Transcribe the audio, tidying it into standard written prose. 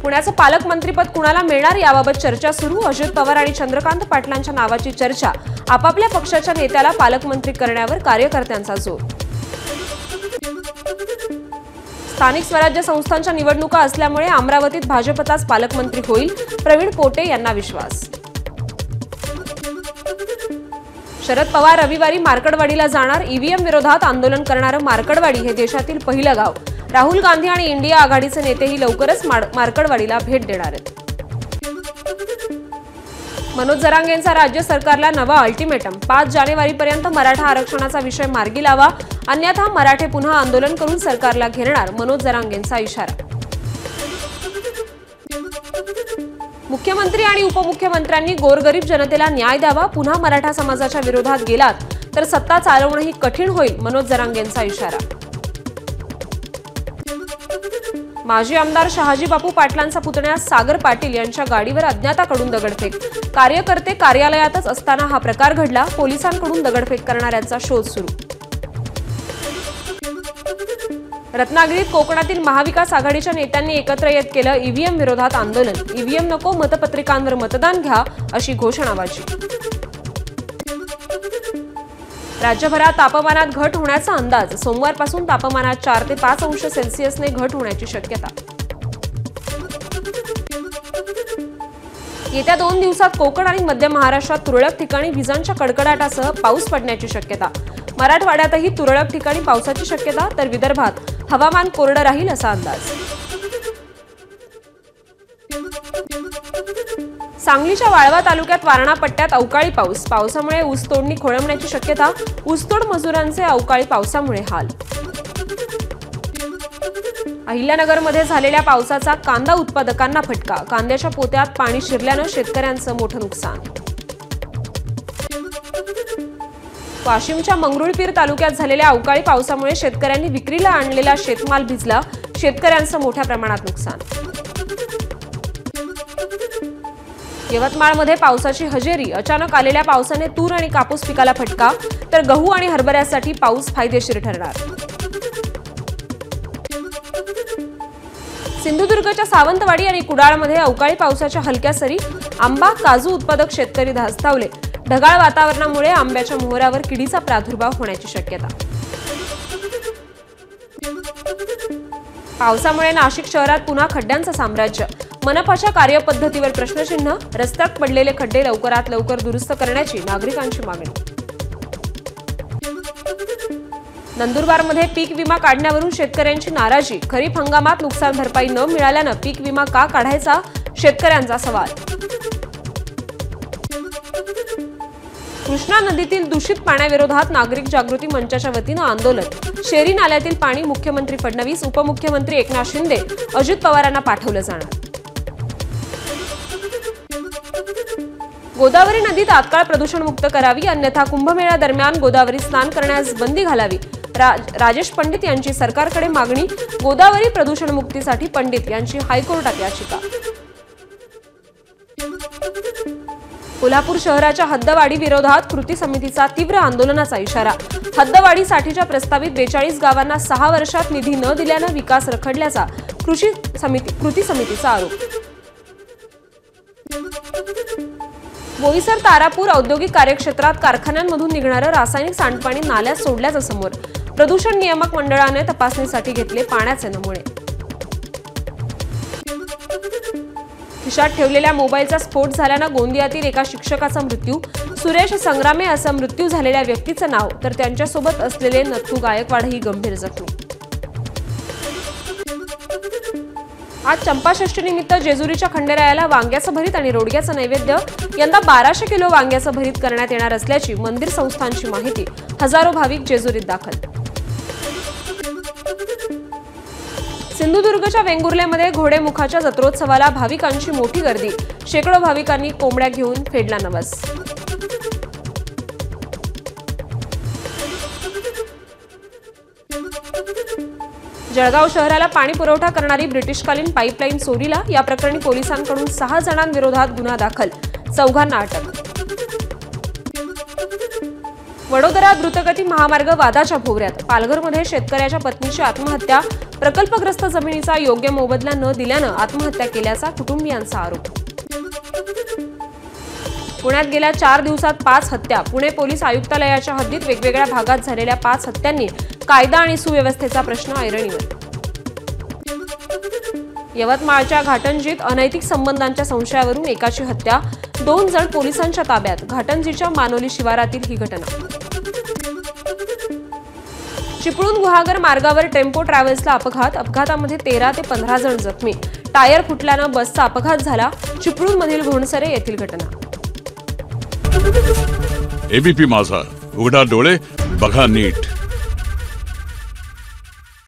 पुण्याचं पालकमंत्रीपद कुणाला मिळणार याबाबत चर्चा सुरू। अजित पवार आणि चंद्रकांत पाटलांच्या नावाची चर्चा। आपापल्या पक्षाच्या नेत्याला पालकमंत्री करण्यावर कार्यकर्त्यांचा जोर। स्थानिक स्वराज्य संस्थांच्या निवडणुका असल्यामुळे अमरावतीत भाजपचाच पालकमंत्री होईल, प्रवीण पोटे यांना विश्वास। शरद पवार रविवारी मार्कडवाडीला जाणार। ईव्हीएम विरोधात आंदोलन करणारं मार्कडवाडी हे देशातील पहिलं गाव। राहुल गांधी आणि इंडिया आघाडीचे नेतेही लवकरच मार्कडवाडीला भेट देणार आहेत। मनोज जरांगेंचा राज्य सरकारला नवा अल्टिमेटम। 5 जानेवारीपर्यंत मराठा आरक्षणाचा विषय मार्गी लावा, अन्यथा मराठे पुन्हा आंदोलन करून सरकारला घेरणार, मनोज जरांगेंचा इशारा। मुख्यमंत्री आणि उपमुख्यमंत्र्यांनी गोरगरीब जनतेला न्याय द्यावा। पुन्हा मराठा समाजाच्या विरोधात गेलात तर सत्ता चालवणंही कठीण होईल, मनोज जरांगेंचा इशारा। माजी आमदार शहाजी बापू पाटलांचा पुतण्या सागर पाटील यांच्या गाडीवर अज्ञाताकडून दगडफेक। कार्यकर्ते कार्यालयातच असताना हा प्रकार घडला। पोलिसांकडून दगडफेक करणाऱ्यांचा शोध सुरू। रत्नागिरीत कोकणातील महाविकास आघाडीच्या नेत्यांनी एकत्र येत केलं ईव्हीएम विरोधात आंदोलन। ईव्हीएम नको, मतपत्रिकांवर मतदान घ्या, अशी घोषणाबाजी। राज्यभरात तापमानात घट होण्याचा अंदाज। सोमवारपासून तापमानात 4 ते 5 अंश सेल्सिअसने घट होण्याची शक्यता। येत्या 2 दिवसात कोकण आणि मध्य महाराष्ट्रात तुरळक ठिकाणी विजांच्या कडकडाटासह पाऊस पडण्याची शक्यता। मराठवाड्यातही तुरळक ठिकाणी पावसाची शक्यता, तर विदर्भात हवामान कोरडं राहील असा अंदाज। सांगलीच्या वाळवा तालुक्यात वारणा पट्ट्यात अवकाळी पाऊस। पावसामुळे ऊसतोडणी खोळंबण्याची शक्यता। ऊसतोड मजुरांचे अवकाळी पावसामुळे हाल। अहिल्यानगरमध्ये झालेल्या पावसाचा कांदा उत्पादकांना फटका। कांद्याच्या पोत्यात पाणी शिरल्यानं शेतकऱ्यांचं मोठं नुकसान। वाशिमच्या मंगरुळपीर तालुक्यात झालेल्या अवकाळी पावसामुळे शेतकऱ्यांनी विक्रीला आणलेला शेतमाल भिजला। शेतकऱ्यांचं मोठ्या प्रमाणात नुकसान। यवतमाळमध्ये पावसाची हजेरी। अचानक आलेल्या पावसाने तूर आणि कापूस पिकाला फटका, तर गहू आणि हरभऱ्यासाठी पाऊस फायदेशीर ठरणार। सिंधुदुर्गच्या सावंतवाडी आणि कुडाळमध्ये अवकाळी पावसाच्या हलक्या सरी। आंबा काजू उत्पादक शेतकरी धास्तावले। ढगाळ वातावरणामुळे आंब्याच्या मोहरावर किडीचा प्रादुर्भाव होण्याची शक्यता। पावसामुळे नाशिक शहरात पुन्हा खड्ड्यांचं साम्राज्य। मनपाच्या कार्यपद्धतीवर प्रश्नचिन्ह। रस्त्यात पडलेले खड्डे लवकरात लवकर दुरुस्त करण्याची नागरिकांची मागणी। नंदुरबारमध्ये पीक विमा काढण्यावरून शेतकऱ्यांची नाराजी। खरीप हंगामात नुकसान भरपाई न मिळाल्यानं पीक विमा का काढायचा, शेतकऱ्यांचा सवाल। कृष्णा नदीतील दूषित पाण्याविरोधात नागरिक जागृती मंचाच्या वतीनं आंदोलन। शेरी नाल्यातील पाणी मुख्यमंत्री फडणवीस, उपमुख्यमंत्री एकनाथ शिंदे, अजित पवारांना पाठवलं जाणार। गोदावरी नदी तात्काळ प्रदूषणमुक्त करावी, अन्यथा कुंभमेळा दरम्यान गोदावरी स्नान करण्यास बंदी घालावी। राजेश पंडित यांची सरकारकडे मागणी। गोदावरी प्रदूषणमुक्तीसाठी पंडित यांची हायकोर्टात याचिका। कोल्हापूर शहराच्या हद्दवाढी विरोधात कृती समितीचा तीव्र आंदोलनाचा इशारा। हद्दवाढीसाठीच्या प्रस्तावित 42 गावांना 6 वर्षात निधी न दिल्यानं विकास रखडल्याचा कृती समितीचा आरोप। बोईसर तारापूर औद्योगिक कार्यक्षेत्रात कारखान्यांमधून निघणारं रासायनिक सांडपाणी नाल्यात सोडल्याचं समोर। प्रदूषण नियामक मंडळाने तपासणीसाठी घेतले पाण्याचे नमुने। खिशात ठेवलेल्या मोबाईलचा स्फोट झाल्यानं गोंदियातील एका शिक्षकाचा मृत्यू। सुरेश संग्रामे असं मृत्यू झालेल्या व्यक्तीचं नाव, तर त्यांच्यासोबत असलेले नथू गायकवाडही गंभीर जखमी। आज चंपाषष्ठीनिमित्त जेजुरीच्या खंडेरायाला वांग्याचं भरीत आणि रोडग्याचं नैवेद्य। यंदा 1200 किलो वांग्याचं भरीत करण्यात येणार असल्याची मंदिर संस्थांची माहिती। हजारो भाविक जेजुरीत दाखल। सिंधुदुर्गच्या वेंगुर्लेमध्ये घोडेमुखाच्या जत्रोत्सवाला भाविकांची मोठी गर्दी। शेकडो भाविकांनी कोंबड्या घेऊन फेडला नवस। जळगाव शहराला पाणी पुरवठा करणारी ब्रिटिशकालीन पाईपलाईन चोरीला। या प्रकरणी पोलिसांकडून 6 जणांविरोधात गुन्हा दाखल। 4घांना अटक। वडोदरा द्रुतगती महामार्ग वादाच्या भोवऱ्यात। पालघरमध्ये शेतकऱ्याच्या पत्नीची आत्महत्या। प्रकल्पग्रस्त जमिनीचा योग्य मोबदला न दिल्यानं आत्महत्या केल्याचा कुटुंबियांचा आरोप. पुण्यात गेल्या 4 दिवसात 5 हत्या. पुणे पोलीस आयुक्तालयाच्या हद्दीत वेगवेगळ्या भागात झालेल्या 5 हत्यांनी कायदा आणि सुव्यवस्थेचा प्रश्न ऐरणीवर. यवतमाळच्या घाटंजीत अनैतिक संबंधांच्या संशयावरून एकाची हत्या. 2 जण पोलिसांच्या ताब्यात. घाटंजीच्या मानोली शिवारातील ही घटना. चिपळूण गुहागर मार्गावर टेम्पो ट्रॅव्हल्सला अपघात. अपघातामध्ये 13 ते 15 जण जखमी. टायर फुटल्यानं बसचा अपघात झाला. चिपळूणमधील घोणसरे येथील घटना. एबीपी माझा, उघडा डोळे बघा नीट.